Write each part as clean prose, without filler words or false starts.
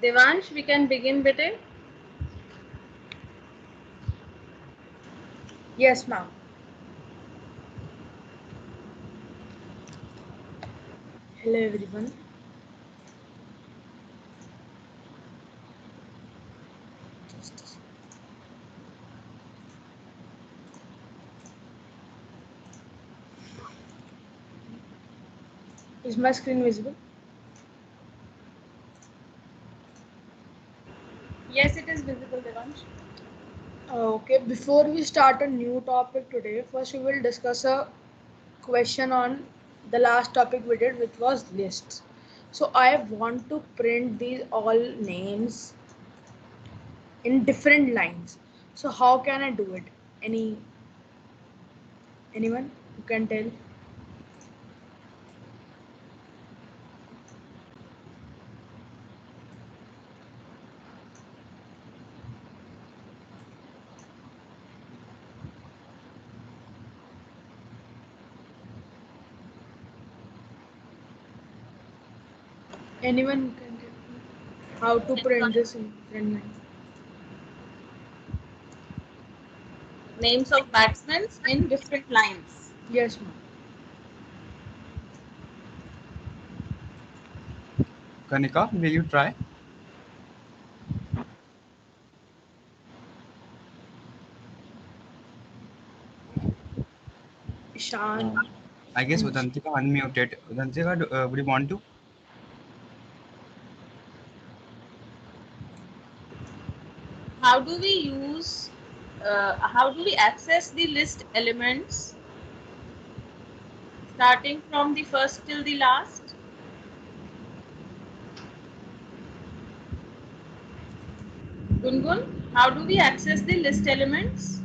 Devansh, we can begin bete. Yes, ma'am. Hello, everyone. Is my screen visible? Yes, it is visible, Devansh. Okay, before we start a new topic today, first we will discuss a question on the last topic we did, which was lists. So I want to print these all names in different lines. So how can I do it? Anyone who can tell? Anyone who can tell me how to print this in different lines? Names of batsmen in different lines. Yes, ma'am. Kanika, will you try? Ishan. I guess Udantika unmuted. Udantika, would you want to? How do we use? How do we access the list elements starting from the first till the last? Gungun, how do we access the list elements?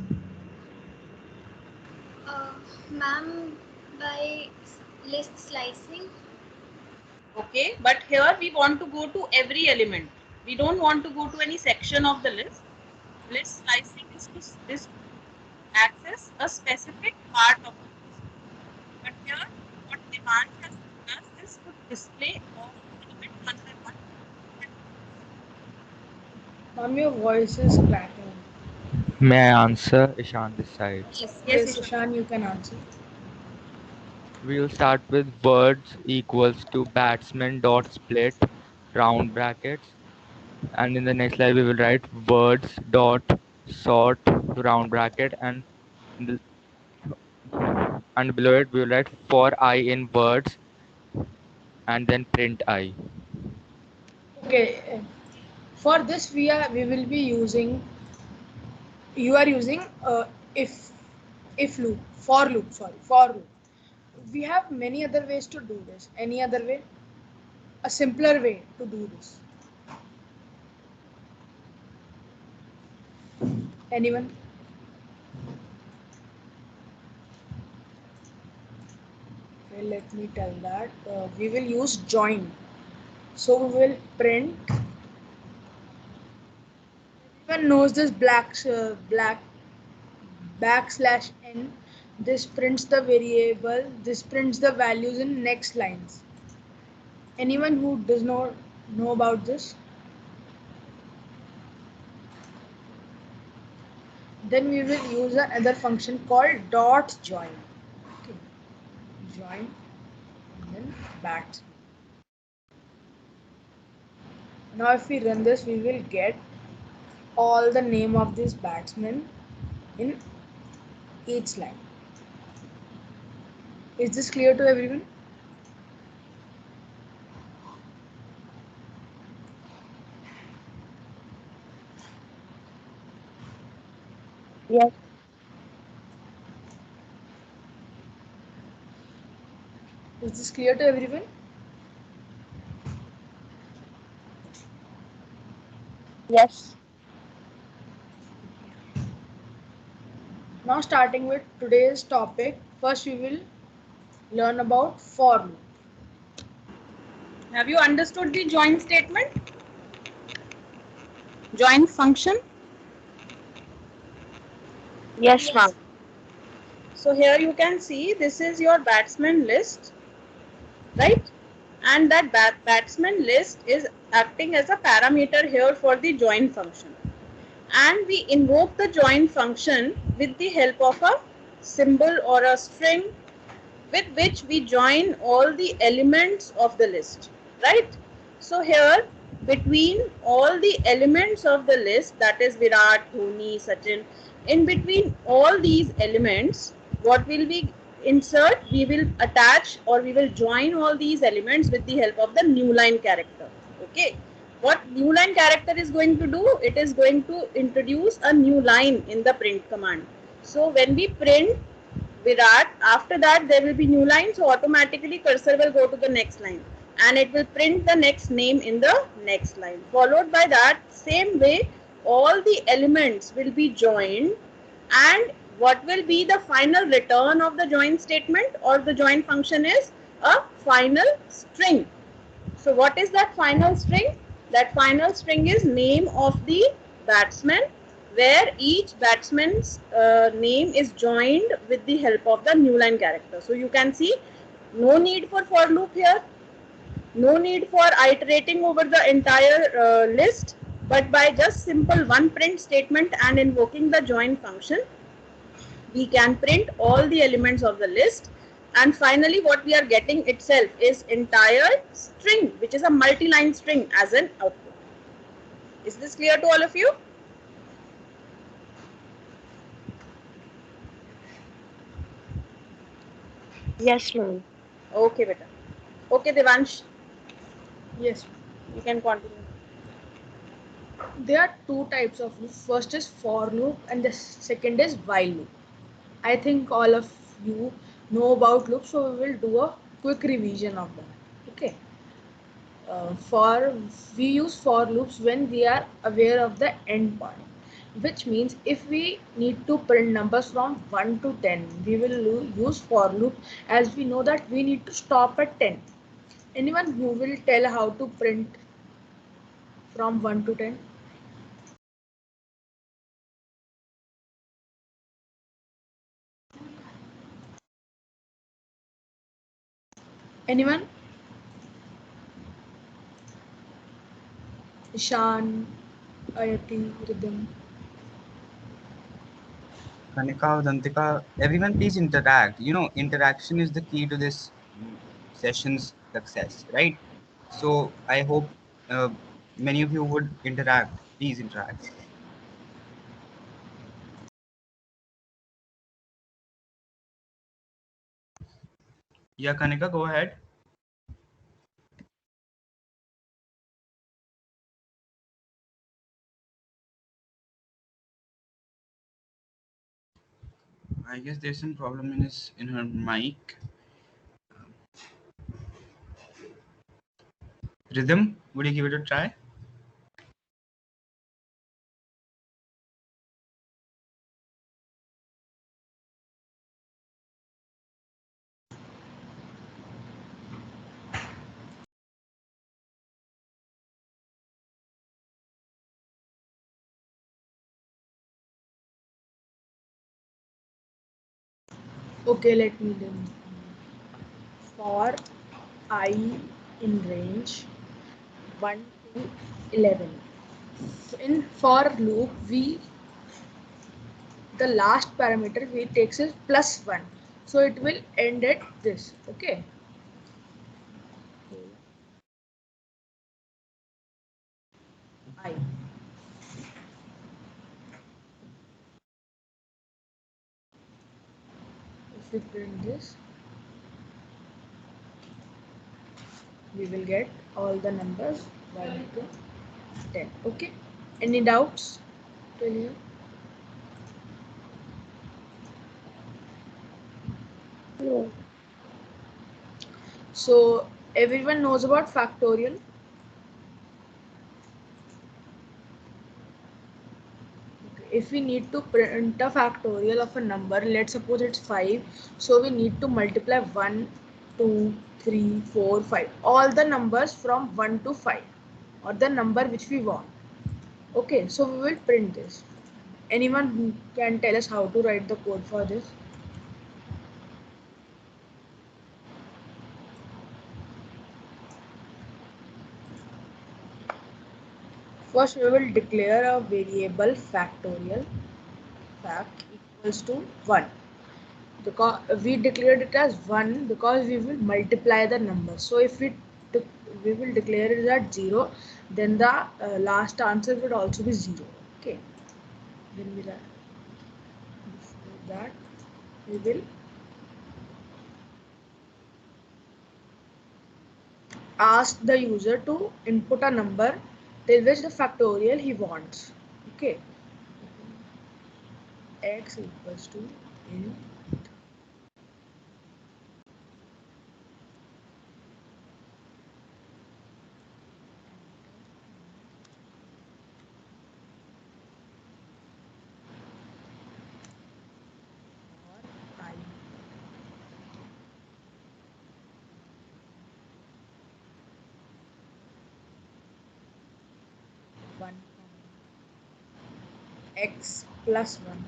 Ma'am, by list slicing. Okay, but here we want to go to every element. We don't want to go to any section of the list. List slicing is to access a specific part of the list. But here, what Devansh has told us is to display all the elements one by one. Ma'am, your voice is cracking. May I answer, Ishan, this side? Yes, Yes, Ishan. Ishan, you can answer. We will start with words equals to batsman dot split round brackets, and in the next slide we will write words dot sort round bracket, the, and below it we will write for I in words and then print I. Okay, for this we will be using, you are using if if loop, for loop, sorry, for loop. We have many other ways to do this. Any other way? A simpler way to do this? Anyone? Okay, let me tell that. We will use join. So we will print. Everyone knows this black backslash n. This prints the variable. This prints the values in next lines. Anyone who does not know about this? Then we will use another function called dot join. Okay. Join and then bats. Now if we run this, we will get all the name of this batsman in each line. Is this clear to everyone? Yes, Is this clear to everyone? yes. Now starting with today's topic, first we will learn about for loop. Have you understood the join statement? Join function? Yes, ma'am. So here you can see this is your batsman list, right? and that batsman list is acting as a parameter here for the join function. And we invoke the join function with the help of a symbol or a string with which we join all the elements of the list, right? So here between all the elements of the list, that is Virat, Dhoni, Sachin, in between all these elements, what will we insert? We will attach or we will join all these elements with the help of the new line character. Okay. What new line character is going to do? It is going to introduce a new line in the print command. So when we print Virat, after that there will be new line, so automatically cursor will go to the next line and it will print the next name in the next line. Followed by that, same way all the elements will be joined, and what will be the final return of the join statement or the join function is a final string. So what is that final string? That final string is name of the batsman, where each batsman's name is joined with the help of the new line character. So you can see no need for loop here, no need for iterating over the entire list, but by just simple one print statement and invoking the join function, we can print all the elements of the list, and finally what we are getting itself is entire string, which is a multi-line string as an output. Is this clear to all of you? Yes, ma'am. Okay, beta. Okay, Devansh, Yes. you can continue. There are two types of loop. First is for loop and the second is while loop. I think all of you know about loops, so we will do a quick revision of them. Okay. For we use for loops when we are aware of the end point, which means if we need to print numbers from 1 to 10, we will use for loop, as we know that we need to stop at 10. Anyone who will tell how to print from 1 to 10? Anyone? Ishan, Ayati, Rhythm. Kanika, Dantika, everyone please interact. Interaction is the key to this session's success, right? So I hope uh, many of you would interact. Please interact. Yeah, Kanika, go ahead. I guess there's some problem in her mic. Rhythm, would you give it a try? Okay, let me do. For I in range 1 to 11. So in for loop, we the last parameter we takes is +1. So it will end at this. Okay. I. If we print this, we will get all the numbers 1 to 10. Okay. Any doubts till here? No. So everyone knows about factorial. If we need to print a factorial of a number, let's suppose it's 5, so we need to multiply 1, 2, 3, 4, 5, all the numbers from 1 to 5, or the number which we want. Okay, so we will print this. Anyone who can tell us how to write the code for this? First, we will declare a variable factorial fact equals to 1. Because we declared it as 1 because we will multiply the number. So if we will declare it at 0, then the last answer would also be 0. Okay. Then before that we will ask the user to input a number till which the factorial he wants. Okay. X equals to in I 1 x plus 1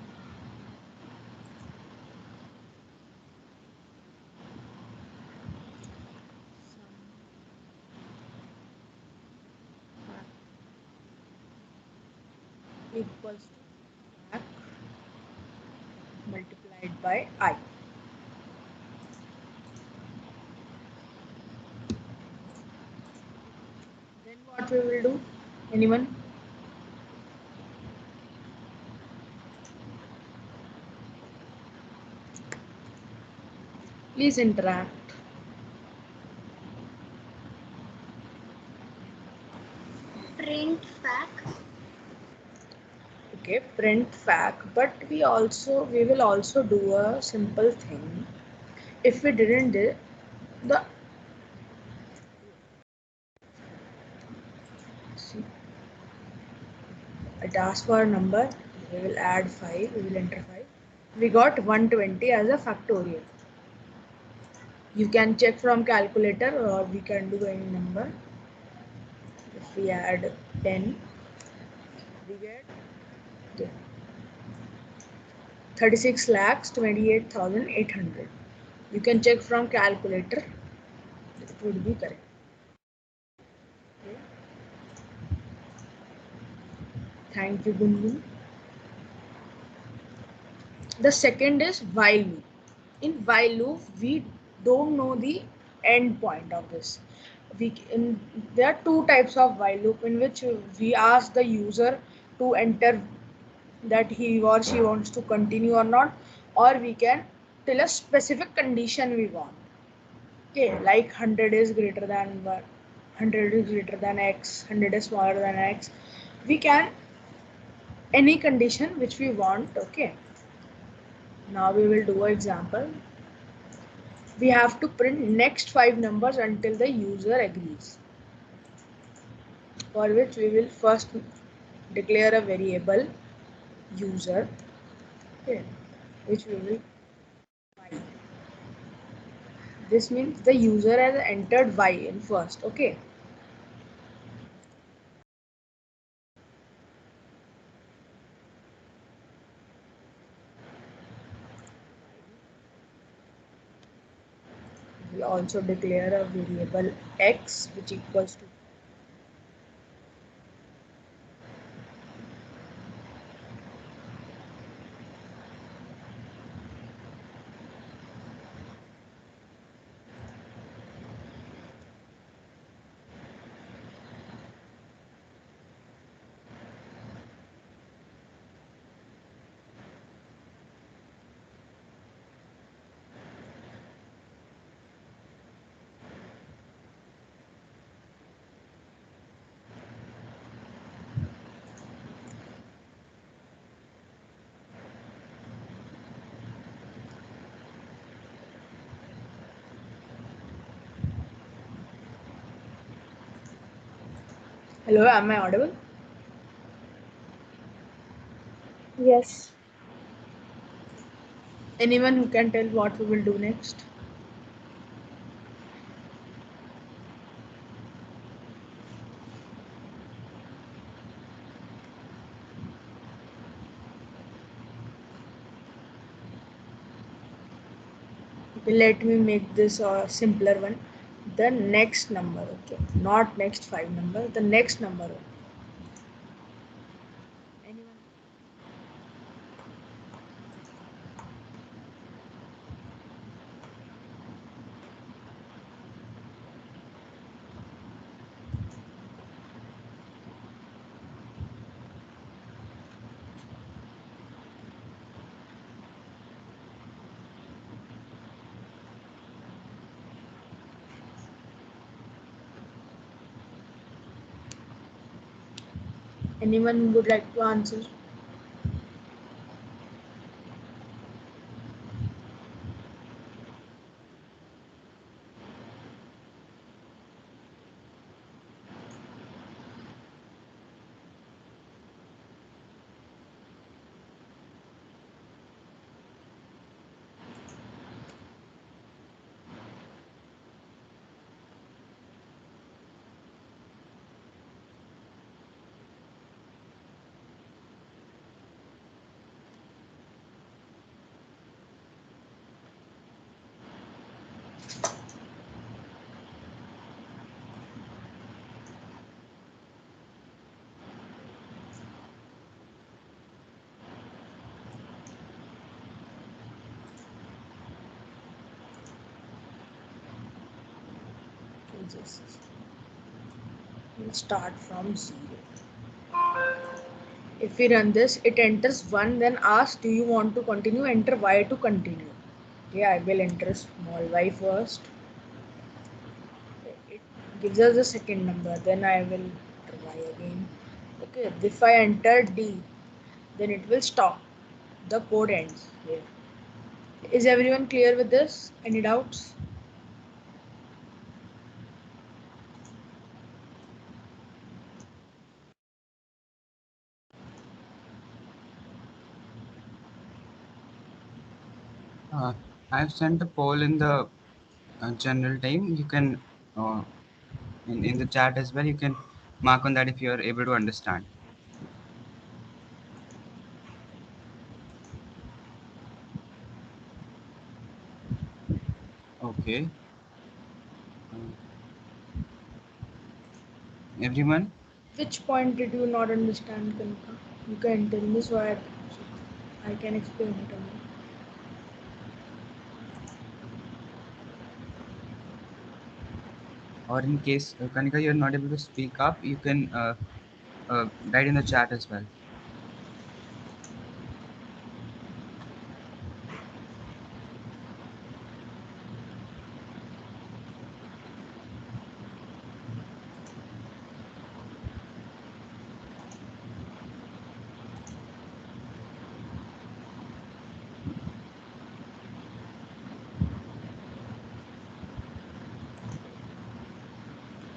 equals to fact multiplied by I. Then what we will do? Anyone? Please interact. Print fact. Okay, print fact, but we will also do a simple thing. If we didn't do the see, it asks for a number, we will add 5, we will enter 5. We got 120 as a factorial. You can check from calculator or we can do any number. If we add 10, we get 36 lakhs 28,800. You can check from calculator. It would be correct. Okay. Thank you, Gungun. The second is while loop. In while loop, we don't know the end point of this. There are two types of while loop in which we ask the user to enter that he or she wants to continue or not, or we can tell a specific condition we want. Okay, like 100 is greater than 100 is greater than x, 100 is smaller than x. We can any condition which we want. Okay. Now we will do an example. We have to print next 5 numbers until the user agrees. For which we will first declare a variable user, okay, which we will y. This means the user has entered y in first. Okay. We also declare a variable x which equals to hello, am I audible? Yes. Anyone who can tell what we will do next? Okay, let me make this a simpler one. The next number, okay, not next 5 numbers, the next number. Anyone who would like to answer? Just we'll start from 0. If we run this, it enters 1, then asks, do you want to continue? Enter y to continue. Okay, I will enter small y first. It gives us the second number, then I will enter y again. Okay, if I enter D, then it will stop. The code ends here. Is everyone clear with this? Any doubts? I've sent a poll in the general time. You can, in the chat as well, you can mark on that if you are able to understand. Okay. Everyone? Which point did you not understand, Kanika? You can tell me so I can explain it again. Or in case, Kanika, you're not able to speak up, you can write in the chat as well.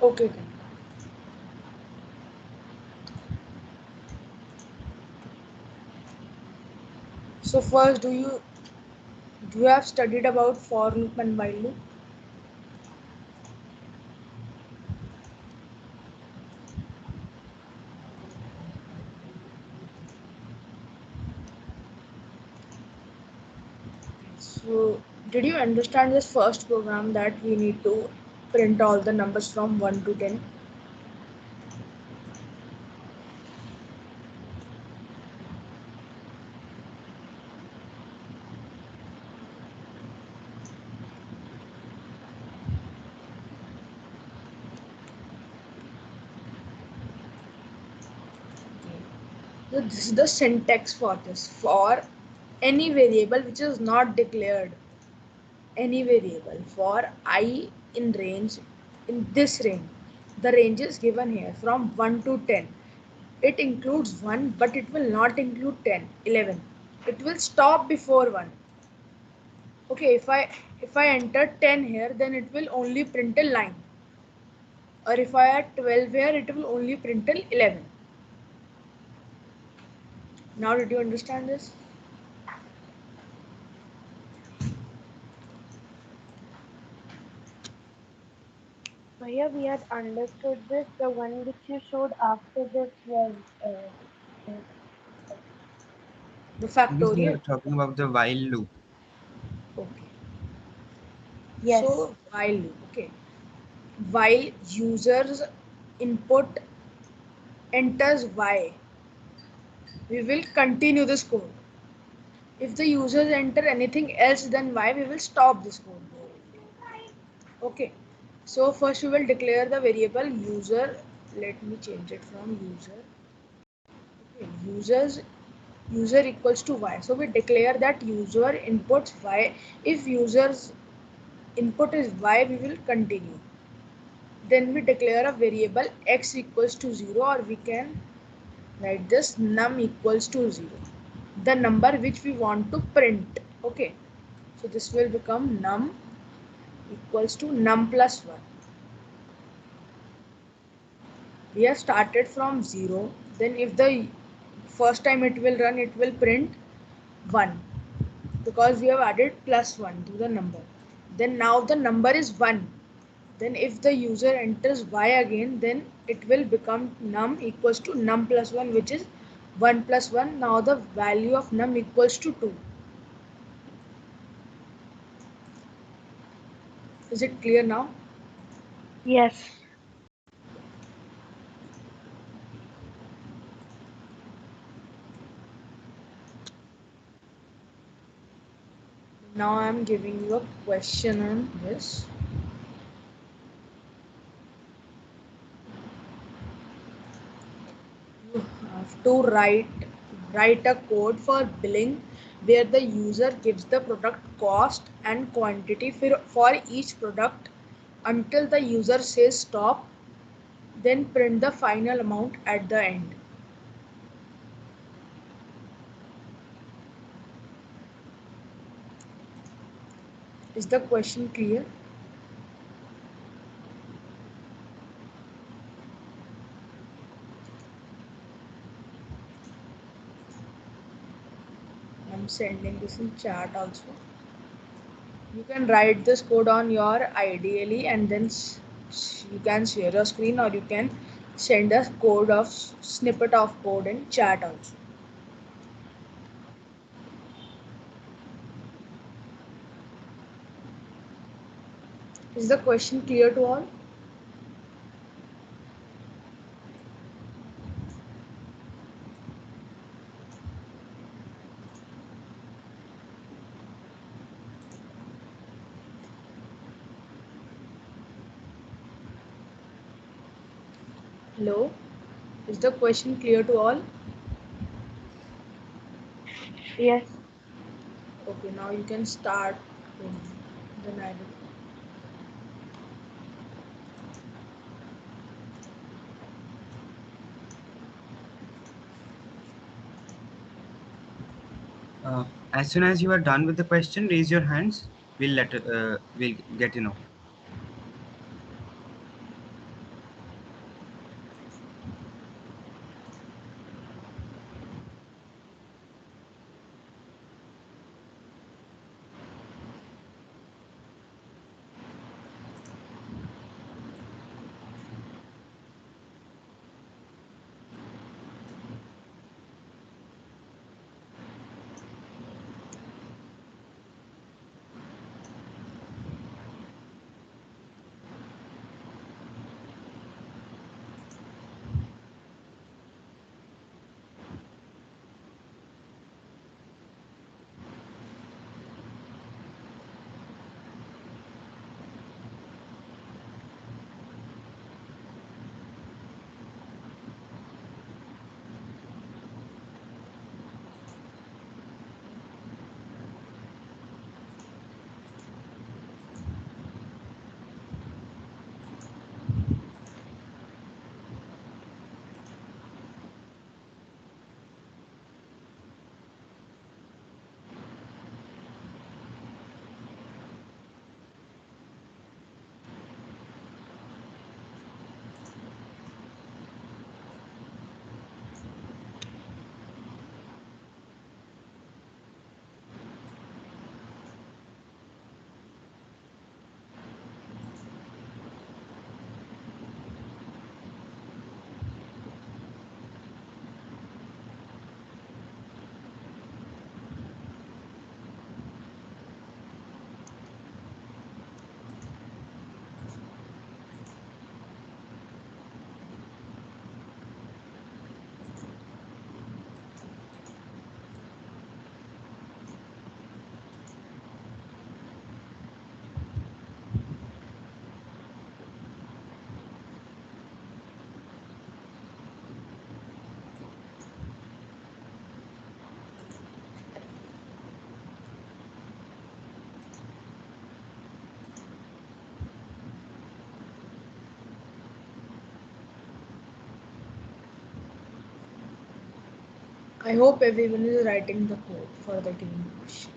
Okay, Kanika. So first, do you have studied about for loop and while loop? So did you understand this first program that we need to print all the numbers from 1 to 10? So this is the syntax for this. For any variable which is not declared, any variable for I in range, in this range, the range is given here from 1 to 10. It includes 1, but it will not include 10, 11. It will stop before 1. Okay, if I enter 10 here, then it will only print a line. Or if I add 12 here, it will only print till 11. Now did you understand this? Bhaiya, we had understood this. The one which you showed after this was The Because we are factorial. talking about the while loop. Okay. yes. So while loop. Okay. While users input enters y, we will continue this code. If the users enter anything else than y, we will stop this code. Okay. So first we will declare the variable user. Let me change it from user. Okay. User equals to y. So we declare that user inputs y. If user's input is y, we will continue. Then we declare a variable x equals to 0, or we can Write this num equals to 0. The number which we want to print. Okay. So this will become num equals to num plus 1. We have started from 0. Then if the first time it will run, it will print 1 because we have added plus 1 to the number. Then now the number is 1. Then if the user enters y again, then it will become num equals to num plus 1, which is 1 plus 1. Now the value of num equals to 2. Is it clear now? Yes. Now I am giving you a question on this. You have to write a code for billing where the user gives the product cost and quantity for each product until the user says stop, then print the final amount at the end. Is the question clear? I'm sending this in chat also. You can write this code on your ideally and then you can share your screen, or you can send a code of snippet of code in chat also. Is the question clear to all? Hello? Is the question clear to all? Yes. Okay, now you can start. Then I will. As soon as you are done with the question, raise your hands. We'll get to know. I hope everyone is writing the code for the given question.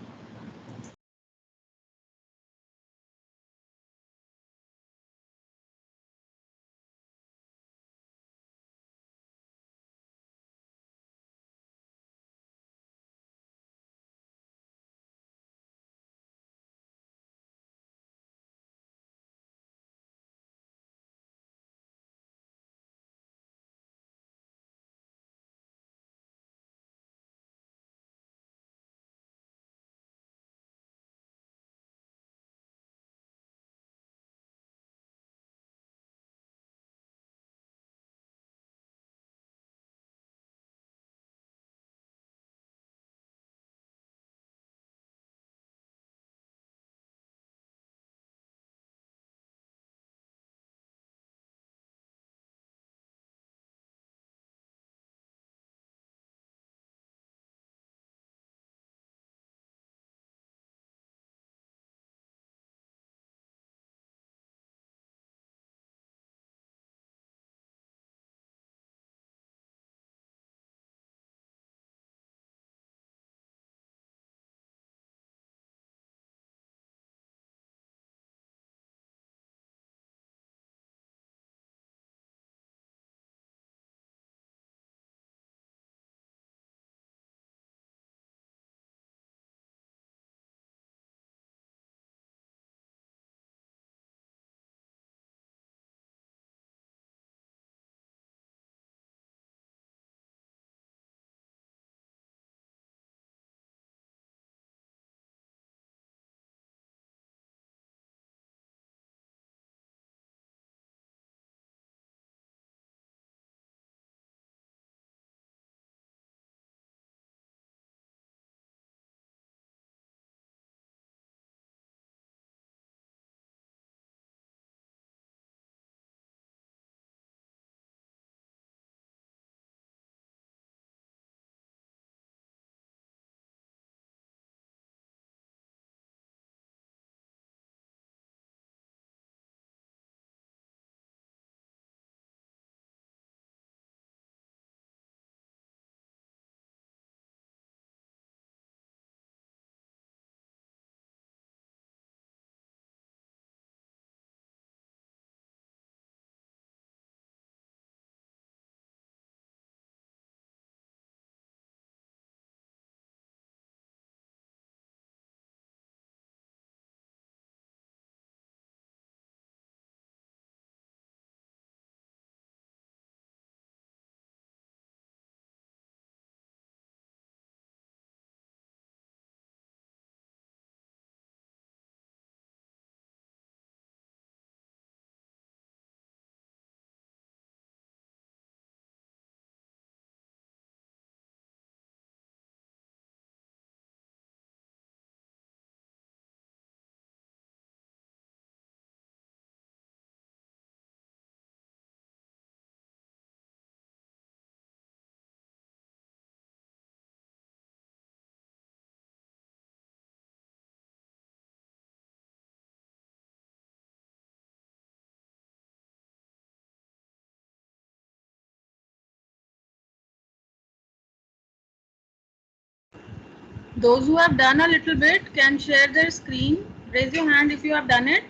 Those who have done a little bit can share their screen. Raise your hand if you have done it.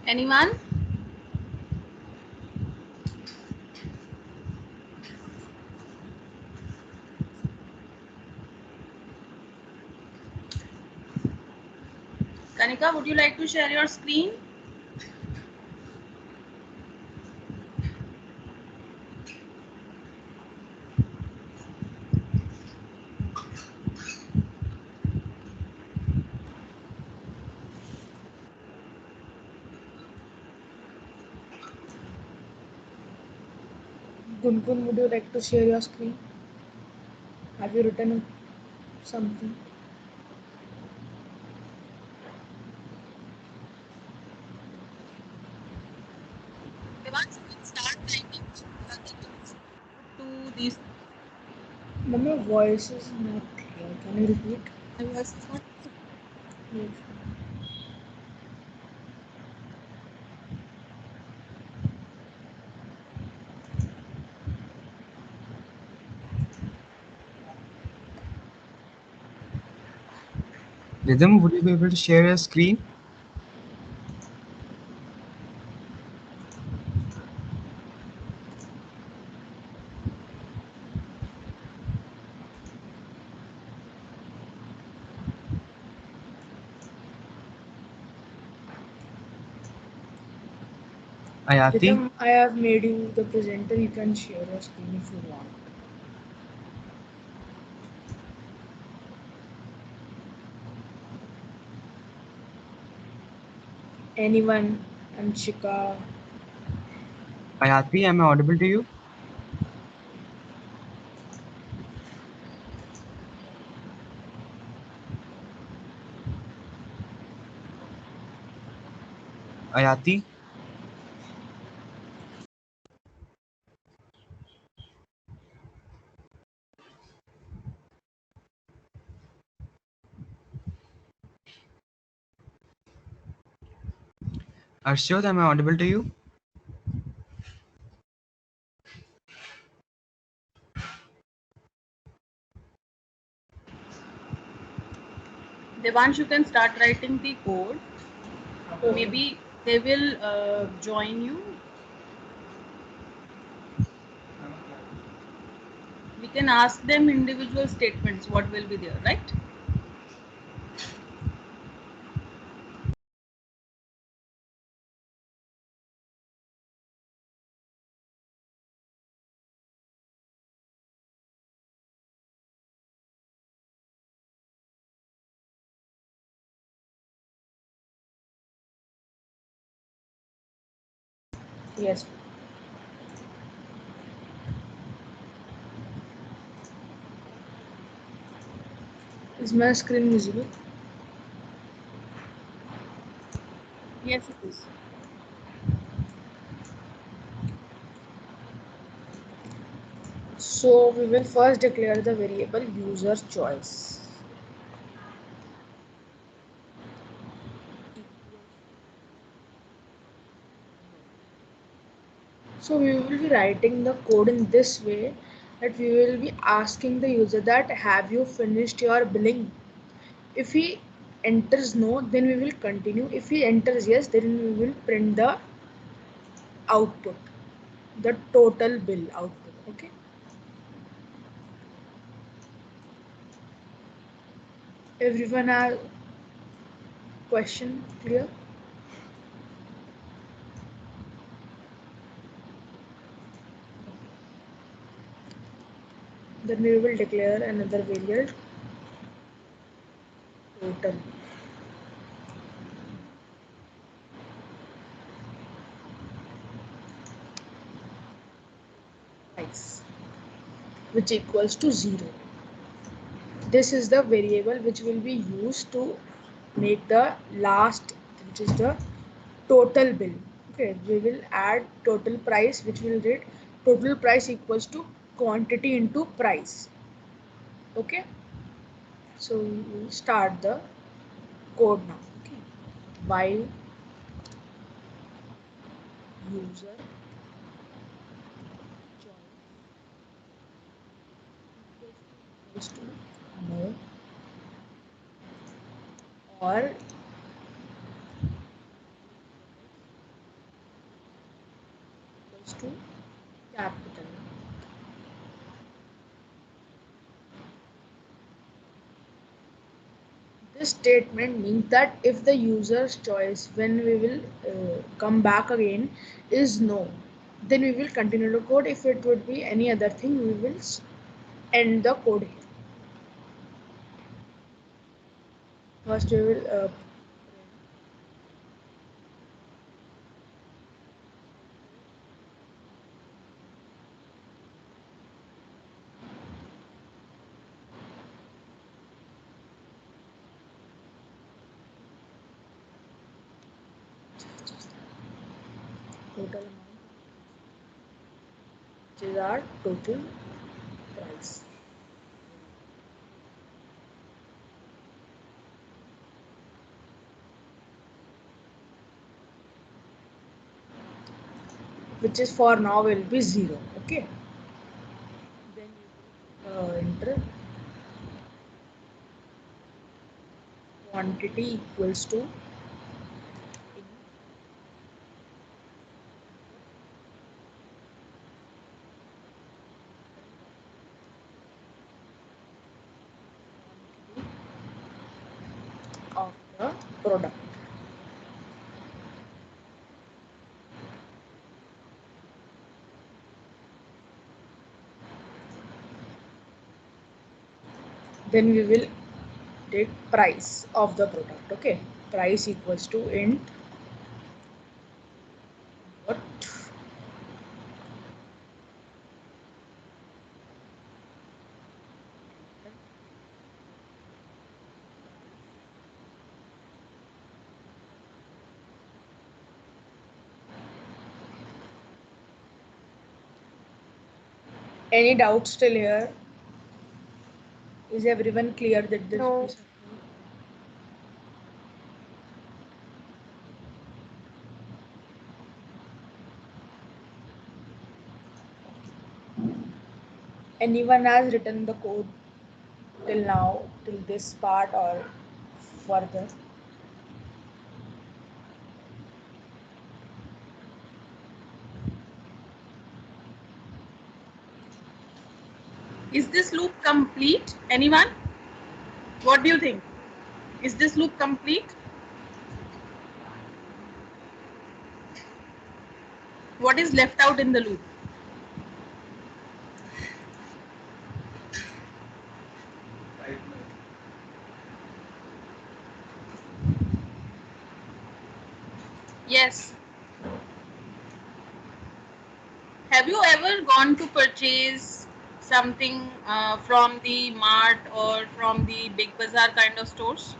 Anyone? Kanika, would you like to share your screen? Gunkun, would you like to share your screen? Have you written something? Once you start typing to these. Mama, your voice is not clear. Can you repeat? My voice is not. Yes. Rhythm, would you be able to share your screen? Ayati? Rhythm, I have made you the presenter. You can share your screen if you want. Anyone? Anshika? Ayati, am I audible to you? Ayati? Arshad, am I audible to you? Devansh, you can start writing the code. Maybe they will join you. We can ask them individual statements, what will be there, right? Yes. Is my screen visible? Yes, it is. So we will first declare the variable user choice. So we will be writing the code in this way that we will be asking the user that have you finished your billing? If he enters no, then we will continue. If he enters yes, then we will print the output, the total bill output. Okay. Everyone has question clear? Then we will declare another variable total. Price, which equals to 0. This is the variable which will be used to make the last, which is the total bill. Okay, we will add total price, which will read total price equals to quantity into price. Okay, so we will start the code now. Okay, while user choice equals to no or equals to capital. This statement means that if the user's choice when we will come back again is no, then we will continue the code. If it would be any other thing, we will end the code here. First, we will total amount, which is our total price. which is for now will be 0. Okay. Then you will enter quantity equals to of the product. Then we will take price of the product. Okay, price equals to int what any doubts still here? Is everyone clear that this No. is anyone has written the code till now, till this part or further? Is this loop complete? Anyone? What do you think? Is this loop complete? What is left out in the loop? Yes. Have you ever gone to purchase something from the mart or from the big bazaar kind of stores?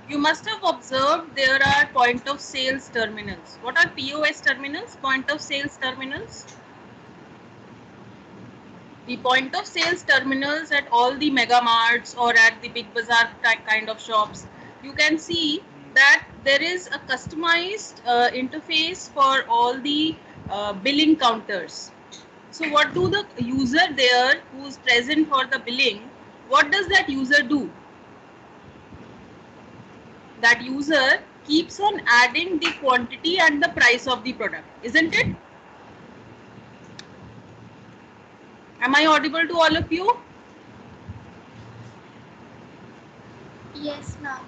You must have observed there are point of sales terminals. What are POS terminals? Point of sales terminals. The point of sales terminals at all the mega marts or at the big bazaar kind of shops, you can see that there is a customized interface for all the billing counters. So what do the user there who is present for the billing, what does that user do? That user keeps on adding the quantity and the price of the product, isn't it? Am I audible to all of you? Yes, ma'am.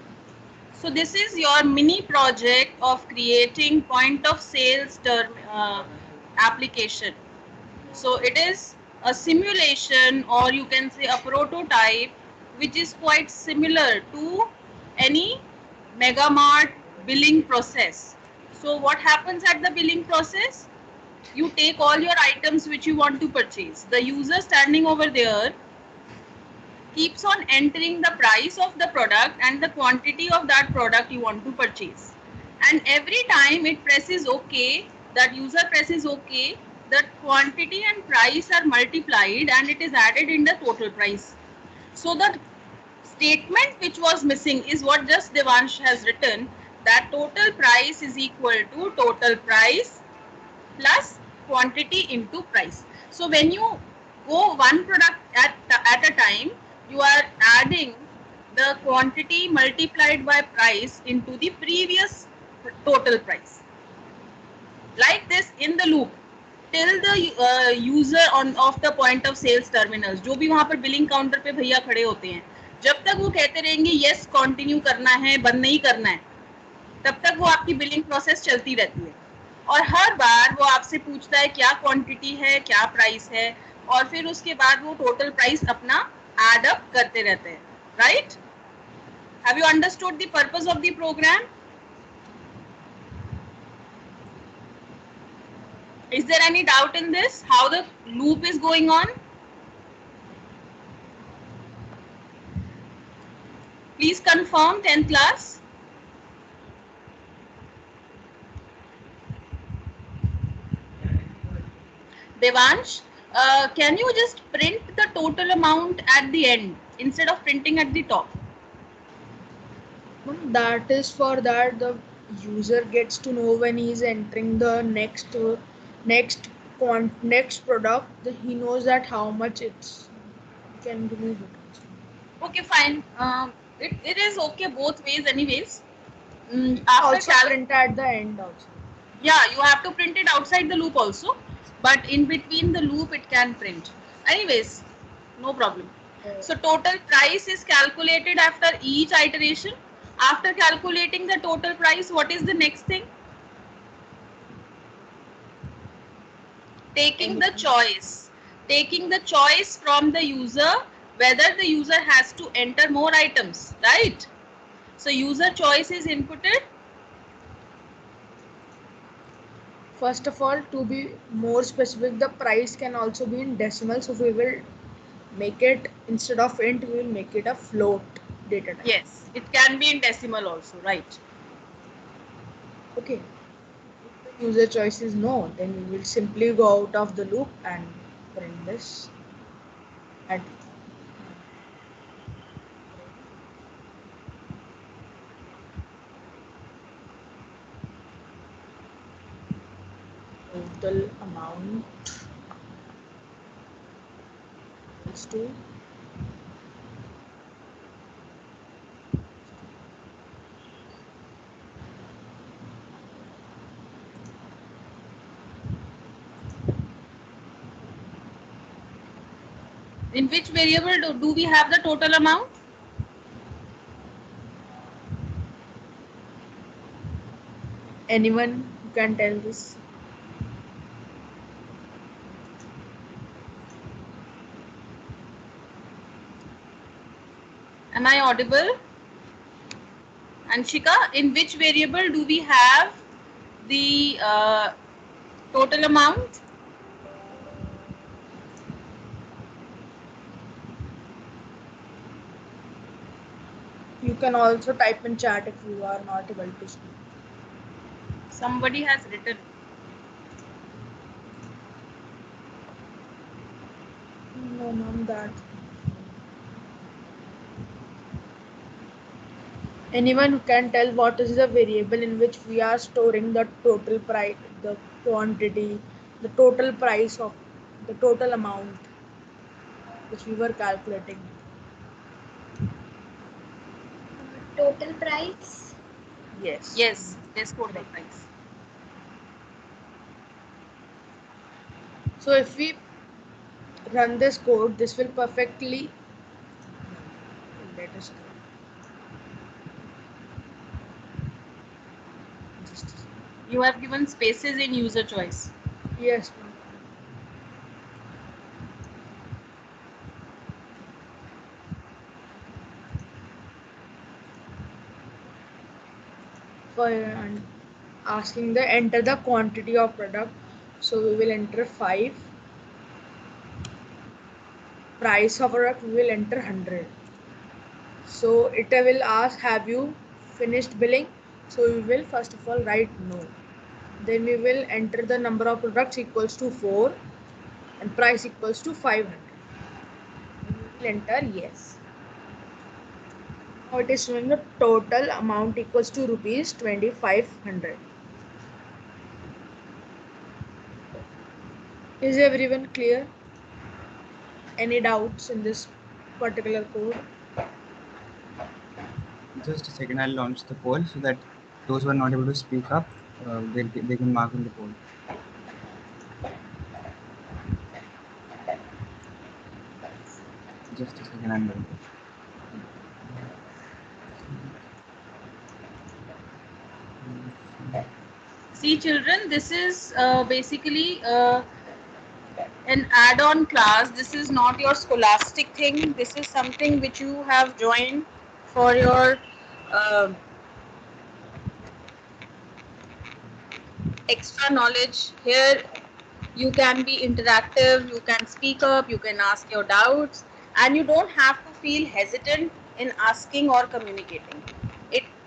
So this is your mini project of creating point of sales application. So it is a simulation, or you can say a prototype, which is quite similar to any mega mart billing process. So what happens at the billing process? You take all your items which you want to purchase. The user standing over there keeps on entering the price of the product and the quantity of that product you want to purchase. And every time it presses OK, that user presses OK, the quantity and price are multiplied and it is added in the total price. So the statement which was missing is what just Devansh has written, that total price is equal to total price plus quantity into price. So when you go one product at a time, you are adding the quantity multiplied by price into the previous total price. Like this in the loop till the user of the point of sales terminals, जो भी वहाँ पर billing counter पे भैया खड़े होते हैं, जब तक वो कहते रहेंगे यस कंटिन्यू करना है, बंद नहीं करना है, तब तक वो आपकी बिलिंग प्रोसेस चलती रहती है. और हर बार वो आपसे पूछता है क्या क्वांटिटी है, क्या प्राइस है, और फिर उसके बाद वो टोटल प्राइस अपना एड अप करते रहते हैं. Right? Have you understood the purpose of the program? Is there any doubt in this? How the loop is going on? Please confirm 10th class. Devansh, can you just print the total amount at the end instead of printing at the top? That is for that the user gets to know when he is entering the next next product, he knows that how much it's can remove it. Okay, fine. It is okay both ways, anyways. After Also print at the end also. yeah, you have to print it outside the loop also, but in between the loop it can print. Anyways, no problem. So total price is calculated after each iteration. After calculating the total price, what is the next thing? Taking the choice. Taking the choice from the user whether the user has to enter more items, right? So user choice is inputted. First of all, to be more specific, the price can also be in decimal. So we will make it, instead of int, we will make it a float data type. Yes, it can be in decimal also, right? Okay. If the user choice is no, then we will simply go out of the loop and print this. And total amount is to In which variable do we have the total amount? anyone who can tell this. Am I audible? Anshika, in which variable do we have the total amount? You can also type in chat if you are not able to speak. Somebody has written. No, ma'am, that. Anyone who can tell what is the variable in which we are storing the total price, the quantity, the total price of the total amount which we were calculating. Total price. Yes. Yes, this total price. So if we run this code, this will perfectly let us know. You have given spaces in user choice. Yes, ma'am. For asking the enter the quantity of product, so we will enter 5. Price of product we will enter 100. So it will ask, have you finished billing? So we will first of all write no. Then we will enter the number of products equals to 4 and price equals to 500. Then we will enter yes. Now it is showing the total amount equals to rupees 2500. Is everyone clear? Any doubts in this particular code? Just a second, I'll launch the poll so that those who are not able to speak up, they can mark in the poll. Just a second, I'm going. See children, this is basically an add-on class. This is not your scholastic thing. This is something which you have joined for your extra knowledge. Here you can be interactive, you can speak up, you can ask your doubts, and you don't have to feel hesitant in asking or communicating.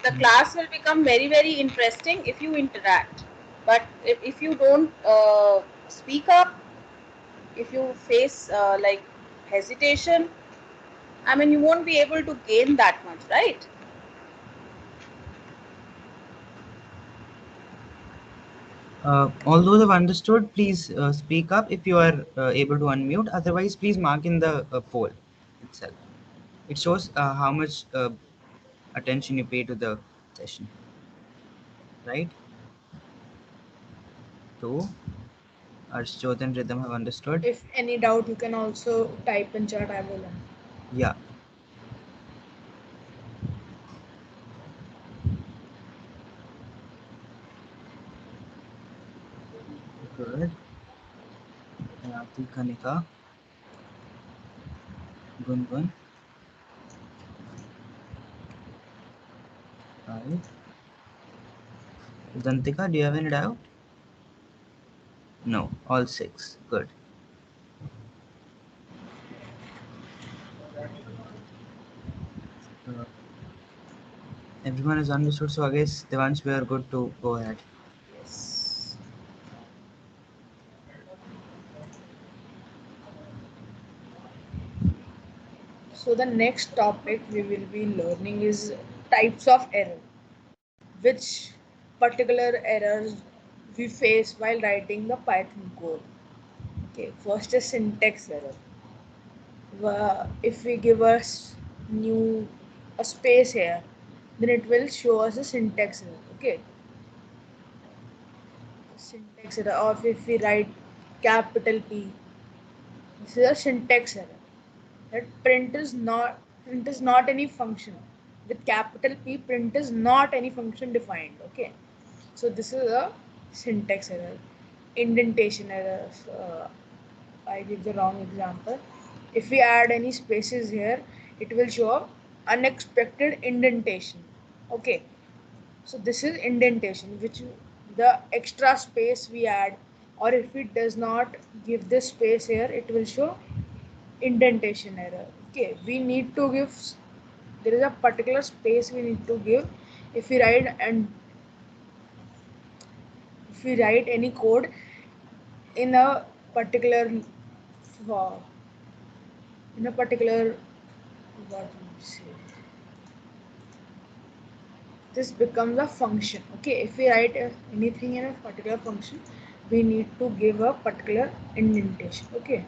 The class will become very, very interesting if you interact. But if you don't speak up, if you face like hesitation, I mean, you won't be able to gain that much, right? All those have understood, please speak up if you are able to unmute. Otherwise, please mark in the poll itself. It shows how much attention you pay to the session, right? So, Arshjot and Rhythm have understood. If any doubt, you can also type in chat. I will answer. Yeah. Good. Ayati Kanika. Gungun. Right. Dantika, do you have any doubt? No, all 6. Good. Uh, everyone has understood, so I guess Devansh, we are good to go ahead. Yes. So the next topic we will be learning is types of error. Which particular errors we face while writing the Python code. Okay, first is syntax error. If we give us new a space here, then it will show us a syntax error. Okay, syntax error. Or if we write capital P, this is a syntax error. That print is not any function. With capital P, print is not any function defined. Okay, so this is a syntax error. Indentation errors. I give the wrong example. If we add any spaces here, it will show up unexpected indentation. Okay, so this is indentation, which the extra space we add, or if it does not give this space here, it will show indentation error. Okay, we need to give, there is a particular space we need to give if we write, and if we write any code in a particular uh, in a particular, what we say, this becomes a function. Okay, if we write anything in a particular function, we need to give a particular indentation. Okay,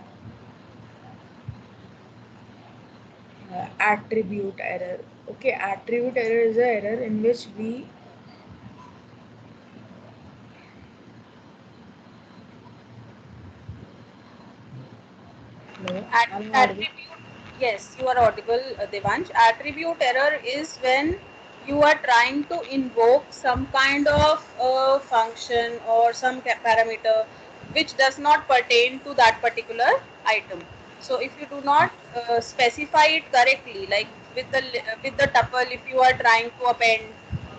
attribute error. Okay, attribute error is an error in which we no, I'm not audible. Attribute, yes, you are audible, Devansh. Attribute error is when you are trying to invoke some kind of function or some parameter which does not pertain to that particular item. So if you do not specify it correctly, like with the tuple, if you are trying to append,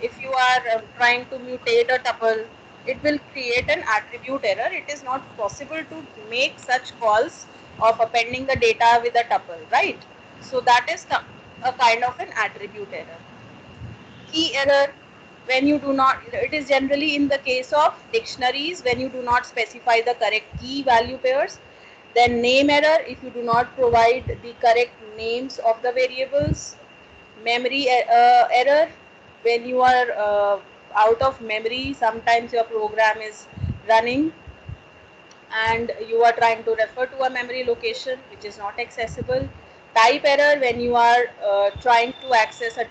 if you are trying to mutate a tuple, it will create an attribute error. It is not possible to make such calls of appending the data with a tuple, right? So that is a kind of an attribute error. Key error, when you do not, it is generally in the case of dictionaries when you do not specify the correct key value pairs. Then name error, if you do not provide the correct names of the variables. Memory error, when you are out of memory, sometimes your program is running and you are trying to refer to a memory location which is not accessible. Type error, when you are trying to access a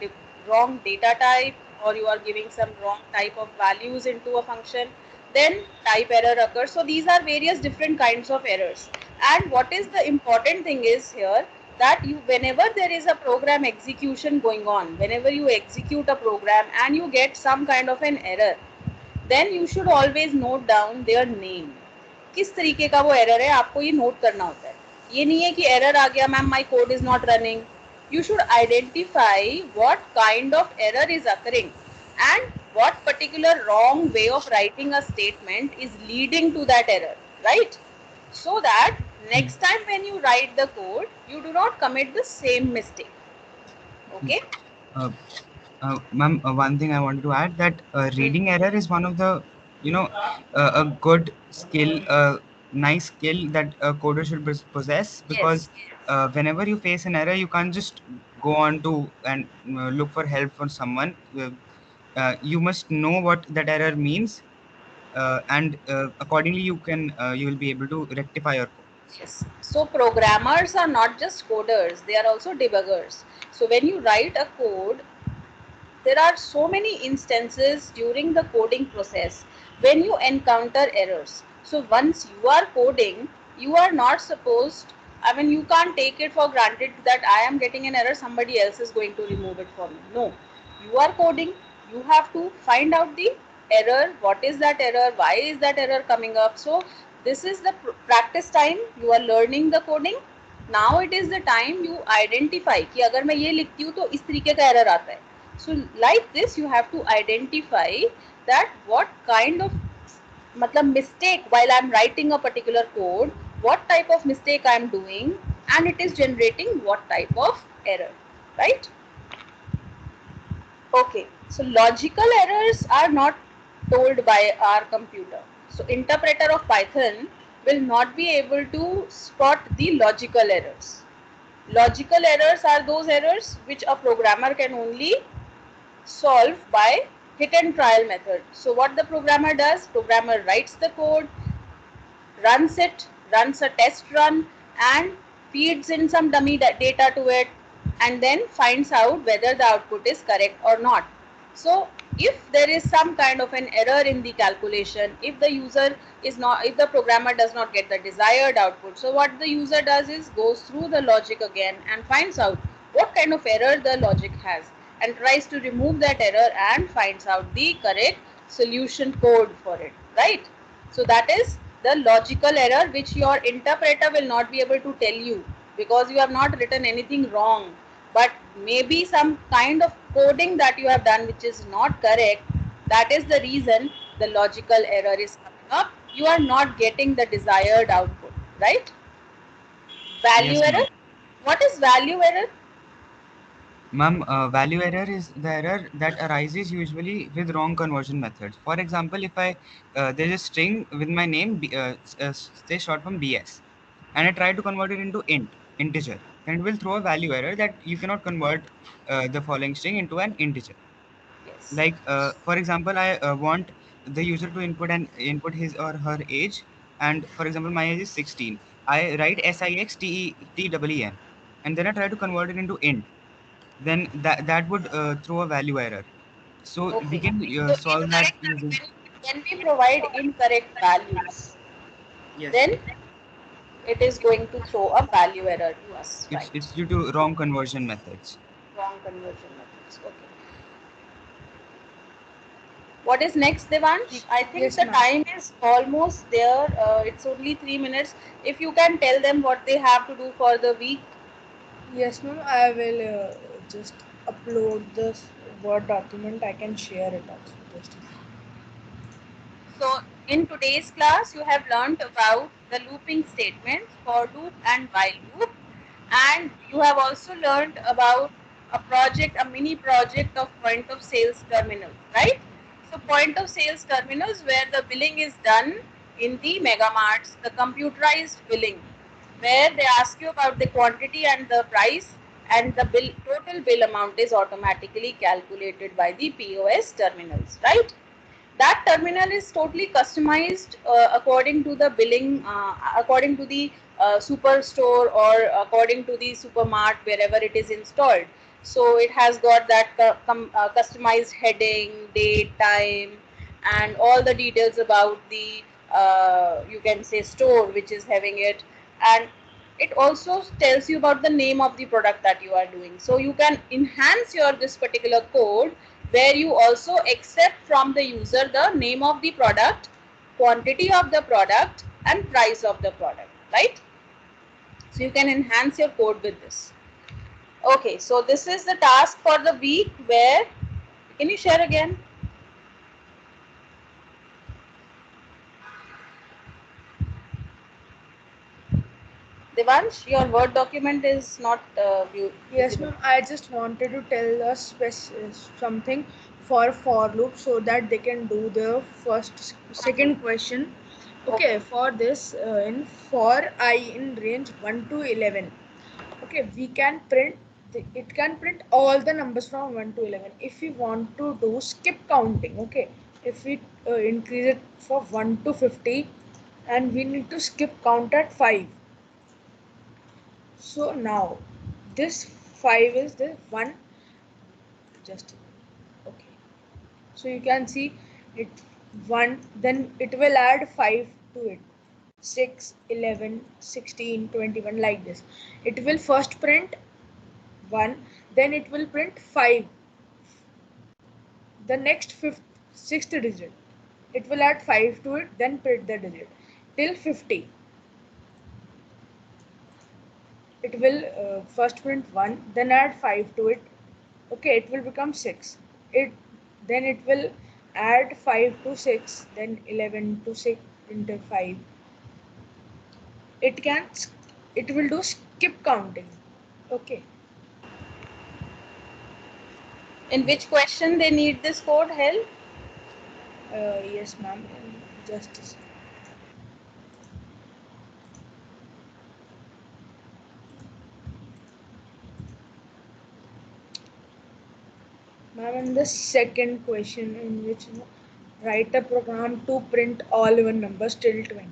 wrong data type or you are giving some wrong type of values into a function, then type error occurs. So these are various different kinds of errors. And what is the important thing is here that you, whenever there is a program execution going on, whenever you execute a program and you get some kind of an error, then you should always note down their name. किस तरीके का वो error है आपको ये note करना होता है. ये नहीं है कि एरर आ गया ma'am my code is not running. You should identify what kind of error is occurring and what particular wrong way of writing a statement is leading to that error, right? So that next time when you write the code, you do not commit the same mistake. Okay? Ma'am, one thing I wanted to add, that reading error is one of the, a good skill, nice skill that a coder should possess, because Yes. whenever you face an error, you can't just go on to and look for help from someone. You must know what that error means, and accordingly you will be able to rectify your code. Yes. So programmers are not just coders, they are also debuggers. So when you write a code, there are so many instances during the coding process when you encounter errors. So once you are coding, you are not supposed, I mean, you can't take it for granted that I am getting an error, somebody else is going to remove it for me. No, you are coding, you have to find out the error, what is that error, why is that error coming up. So this is the practice time, you are learning the coding. Now it is the time you identify कि अगर मैं ये लिखती हूँ तो इस तरीके का error आता है. So like this you have to identify that what kind of matlab mistake while I am writing a particular code, what type of mistake I am doing, and it is generating what type of error, right? Okay, so logical errors are not told by our computer. So interpreter of Python will not be able to spot the logical errors. Logical errors are those errors which a programmer can only solve by hit and trial method. So what the programmer does, programmer writes the code, runs it, runs a test run, and feeds in some dummy data to it, and then finds out whether the output is correct or not. So if there is some kind of an error in the calculation, if the user is not, if the programmer does not get the desired output, so what the user does is goes through the logic again and finds out what kind of error the logic has and tries to remove that error and finds out the correct solution code for it, right? So that is the logical error which your interpreter will not be able to tell you because you have not written anything wrong, but maybe some kind of coding that you have done which is not correct. That is the reason the logical error is coming up. You are not getting the desired output, right? Value Yes, error. ma'am. What is value error? Ma'am, value error is the error that arises usually with wrong conversion methods. For example, if there's a string with my name, say short from BS, and I try to convert it into integer, then it will throw a value error that you cannot convert the following string into an integer. Yes. Like, for example, I want the user to input his or her age, and for example, my age is 16. I write SIXTEEN, and then I try to convert it into int, then that would throw a value error. So we Okay. can So solve that incorrect, using. when we provide incorrect values, Yes, then it is going to throw a value error to us, it's right? due to wrong conversion methods. Wrong conversion methods. Okay. What is next, Devansh? I think Yes, the ma'am. time is almost there. It's only 3 minutes. If you can tell them what they have to do for the week. Yes, ma'am. I will just upload this Word document. I can share it also. Just So in today's class, you have learned about the looping statements for loop and while loop, and you have also learned about a project, a mini project of point of sales terminals, right? So point of sales terminals where the billing is done in the mega marts, the computerized billing, where they ask you about the quantity and the price, and the total bill amount is automatically calculated by the POS terminals, right? That terminal is totally customized according to the billing, according to the superstore or according to the supermart wherever it is installed. So it has got that customized heading, date, time, and all the details about the you can say store which is having it, and it also tells you about the name of the product that you are doing. So you can enhance your this particular code where you also accept from the user the name of the product, quantity of the product, and price of the product, right? So you can enhance your code with this. Okay, so this is the task for the week where, can you share again? Devansh, your Word document is not yes, visible. ma'am. I just wanted to tell us something for loop so that they can do the second question. Okay, Okay. for this in for I in range 1 to 11. Okay, we can print it can print all the numbers from 1 to 11. If we want to do skip counting, okay, if we increase it for 1 to 50, and we need to skip count at 5. So now this 5 is the 1, just okay. So you can see it 1, then it will add 5 to it. 6, 11, 16, 21, like this. It will first print 1, then it will print 5, the next fifth, sixth digit. It will add 5 to it, then print the digit till 50. It will first print 1, then add 5 to it. Okay, it will become 6. Then it will add 5 to 6, then 11 to 6 into 5. It can, it will do skip counting. Okay. In which question they need this code help? Yes, ma'am. Just a second. Ma'am, in the second question, in which write a program to print all even numbers till 20.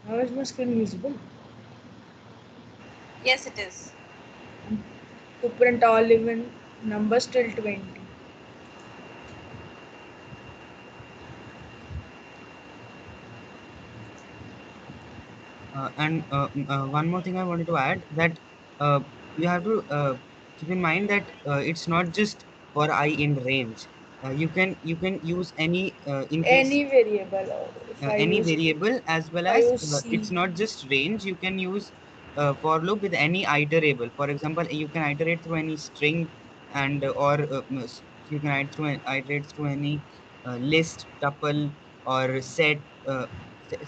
Now is my screen visible? Yes, it is. To print all even numbers till 20. And one more thing I wanted to add, that you have to keep in mind that it's not just for I in range. You can use any in case Any variable, or any variable, as well if I as use C. it's not just range. You can use for loop with any iterable. For example, you can iterate through any string, and or you can iterate through any list, tuple, or set.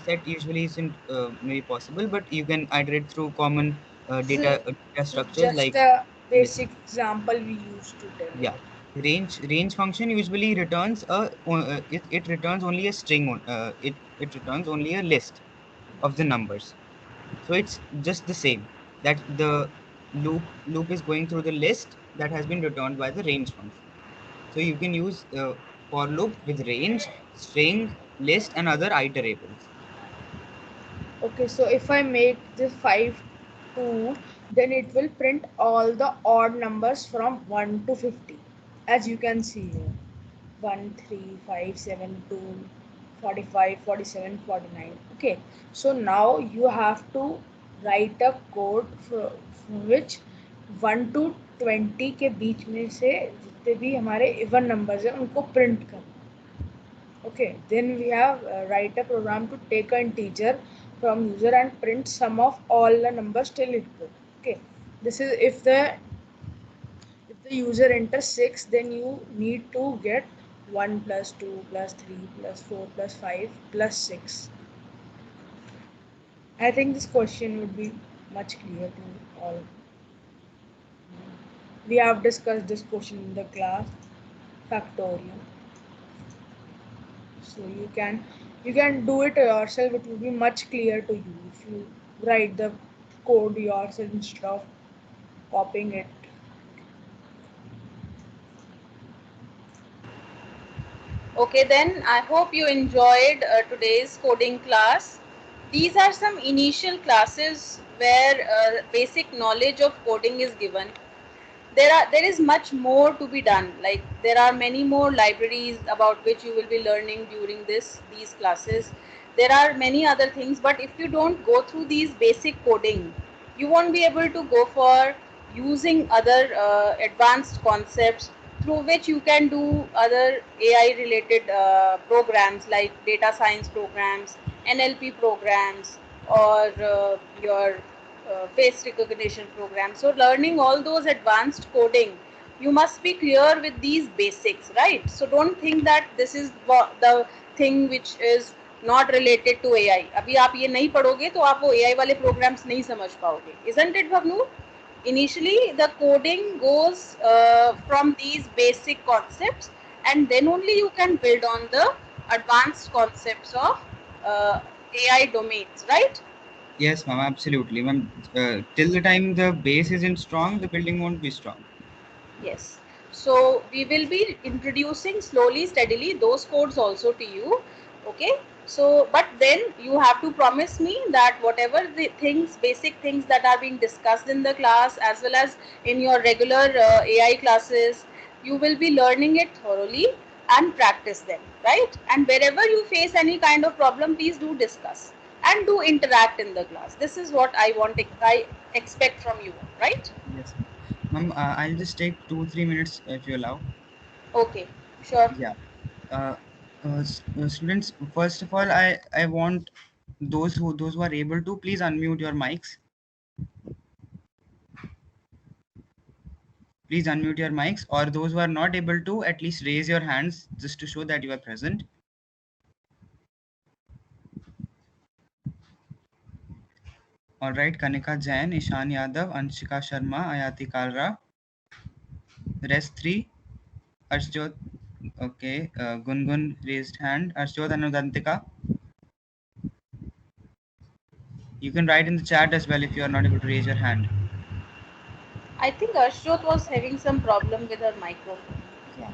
Set usually isn't maybe possible, but you can iterate through common So, data so structures just like a list. basic example we used to tell Yeah, about. range function usually returns it returns only a string. It returns only a list of the numbers. So it's just the same, that the loop is going through the list that has been returned by the range function. So you can use for loop with range, string, list, and other iterables. Okay, so if I make this 5 2, then it will print all the odd numbers from 1 to 50. As you can see here, 1, 3, 5, 7, 2, 45, 47, 49. Okay, so now you have to write a code for which 1 to 20 के बीच में से जितने भी हमारे even numbers हैं उनको print कर. Okay, then we have write a program to take an integer from user and print sum of all the numbers till it goes. Okay, this is if the user enters 6, then you need to get 1 plus 2 plus 3 plus 4 plus 5 plus 6. I think this question would be much clearer to all. We have discussed this question in the class factorial. So you can do it yourself. It will be much clearer to you if you write the code yourself instead of copying it. Okay, then I hope you enjoyed today's coding class. These are some initial classes where basic knowledge of coding is given. There is much more to be done. Like there are many more libraries about which you will be learning during these classes. There are many other things, but if you don't go through these basic coding, you won't be able to go for using other advanced concepts through which you can do other AI related programs like data science programs, NLP programs, or your face recognition program. So learning all those advanced coding, you must be clear with these basics, right? So don't think that this is the thing which is not related to AI. अभी आप ये नहीं पढ़ोगे तो आप वो AI वाले programs नहीं समझ पाओगे. Isn't it, Bhavnu? Initially, the coding goes from these basic concepts, and then only you can build on the advanced concepts of AI domains, right? Yes, ma'am, absolutely, ma'am. Till the time the base isn't strong, the building won't be strong. Yes. So we will be introducing slowly, steadily those codes also to you. Okay. So, but then you have to promise me that whatever the things, basic things that are being discussed in the class as well as in your regular AI classes, you will be learning it thoroughly and practice them, right? And wherever you face any kind of problem, please do discuss and do interact in the class. This is what I expect from you, right? Yes, ma'am. I'll just take 2-3 minutes if you allow. Okay, sure. Yeah. Uh, Students, first of all, I want those who are able to, please unmute your mics. Please unmute your mics, or those who are not able to, at least raise your hands just to show that you are present. All right, Kanika Jain, Ishan Yadav, Anshika Sharma, Ayati Kalra, rest three. Arshjot, okay. Gungun raised hand. Arshjot Anudantika. You can write in the chat as well if you are not able to raise your hand. I think Arshjot was having some problem with her microphone. Yeah.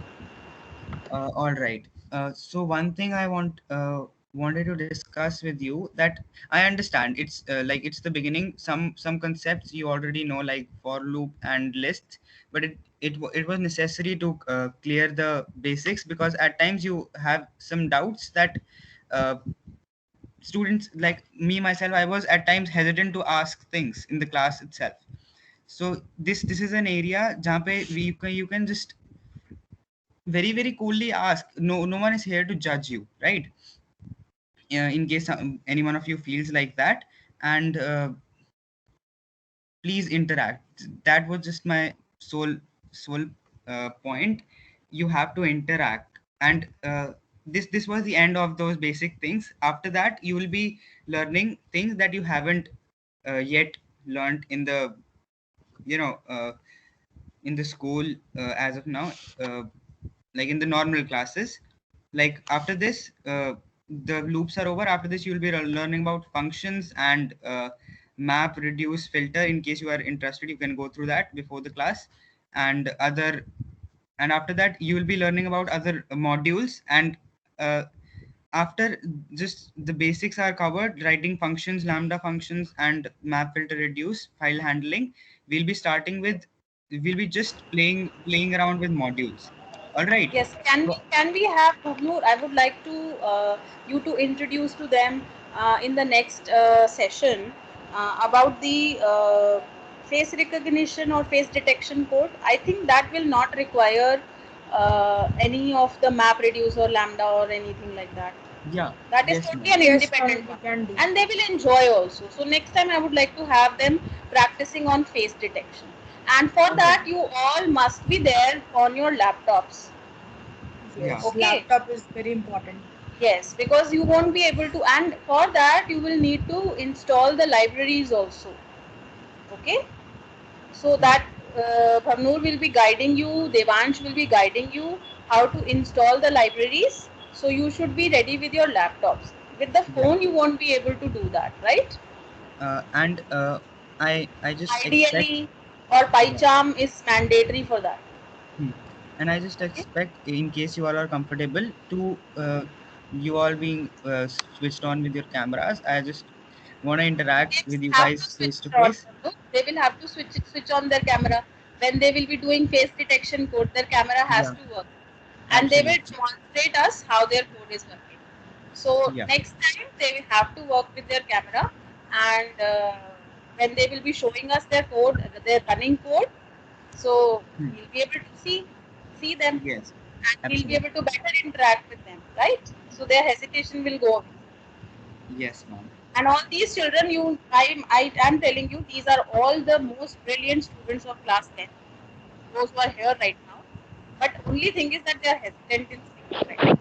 All right. So one thing I wanted to discuss with you, that I understand it's like it's the beginning. Some concepts you already know, like for loop and lists, but it was necessary to clear the basics, because at times you have some doubts that uh, students like me myself, I was at times hesitant to ask things in the class itself. So this is an area jahan pe you can just very coolly ask. No one is here to judge you, right? In case any one of you feels like that, and please interact. That was just my sole point. You have to interact, and this was the end of those basic things. After that, you will be learning things that you haven't yet learned in the, you know, in the school as of now, like in the normal classes. Like after this, the loops are over. After this, you will be learning about functions and map, reduce, filter. In case you are interested, you can go through that before the class. And other, and after that you will be learning about other modules. And uh, after just the basics are covered, writing functions, lambda functions, and map, filter, reduce, file handling, we'll be starting with, we'll be just playing around with modules. All right. Yes, So can we have Bhavnoor? I would like to you to introduce to them in the next session about the face recognition or face detection code. I think that will not require any of the map, reduce, or lambda or anything like that. yeah, That is yes, totally ma'am. an Yes, ma'am, independent we one, can do. and they will enjoy also. So next time I would like to have them practicing on face detection, and for All right. that you all must be there on your laptops. Yeah. Yes, Okay. laptop is very important. Yes, because you won't be able to, and for that you will need to install the libraries also. Okay, so that Bhavnoor will be guiding you, Devansh will be guiding you how to install the libraries. So you should be ready with your laptops. With the Yeah. phone, you won't be able to do that, right? And I just expect. Ideally, or Yeah. PyCharm is mandatory for that. Hmm. And I just Okay? expect, in case you all are comfortable, to you all being switched on with your cameras. I just want to interact They with you have to guys switch face to it on. face. No? They will have to switch on their camera when they will be doing face detection code. Their camera has Yeah, to work, and they will absolutely. demonstrate us how their code is working. So Yeah. next time they will have to work with their camera, and when they will be showing us their code, their running code, so Hmm. we'll be able to see them, Yes, and we'll be absolutely. able to better interact with them, right? So their hesitation will go away. Yes, ma'am. And all these children, I am telling you, these are all the most brilliant students of class 10, those who are here right now. But only thing is that they are hesitant in speaking right now.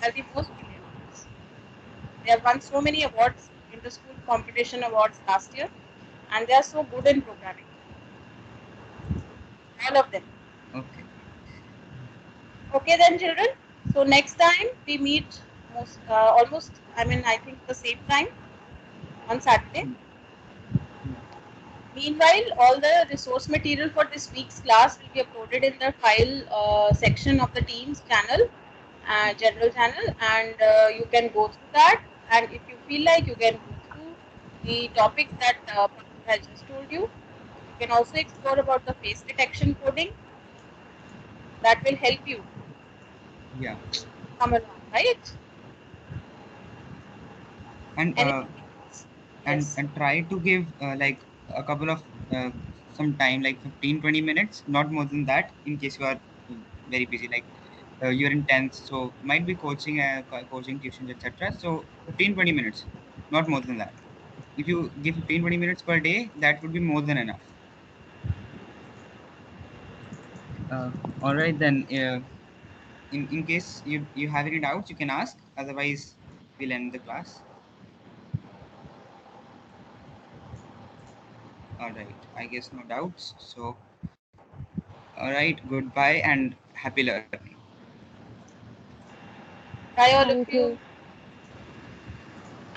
They are the most brilliant ones. They have won so many awards in the school competition awards last year, and they are so good in programming. All of them. Okay. Okay then, children. So next time we meet I think the same time on Saturday. Hmm. Hmm. Meanwhile, all the resource material for this week's class will be uploaded in the file section of the Teams channel, general channel, and you can go through that. And if you feel like, you can go through the topics that Prabhu has just told you. You can also explore about the face detection coding. That will help you Yeah. come along, right? And Anything else? Yes. and try to give like a couple of some time, like 15-20 minutes, not more than that, in case you are very busy, like you're intense, so might be coaching coaching tuitions, etc. So 15-20 minutes, not more than that. If you give 15-20 minutes per day, that would be more than enough. All right, then in case you have any doubts, you can ask, otherwise we'll end the class. All right, I guess no doubts. So all right, goodbye and happy learning. Bye, all of Thank you. you.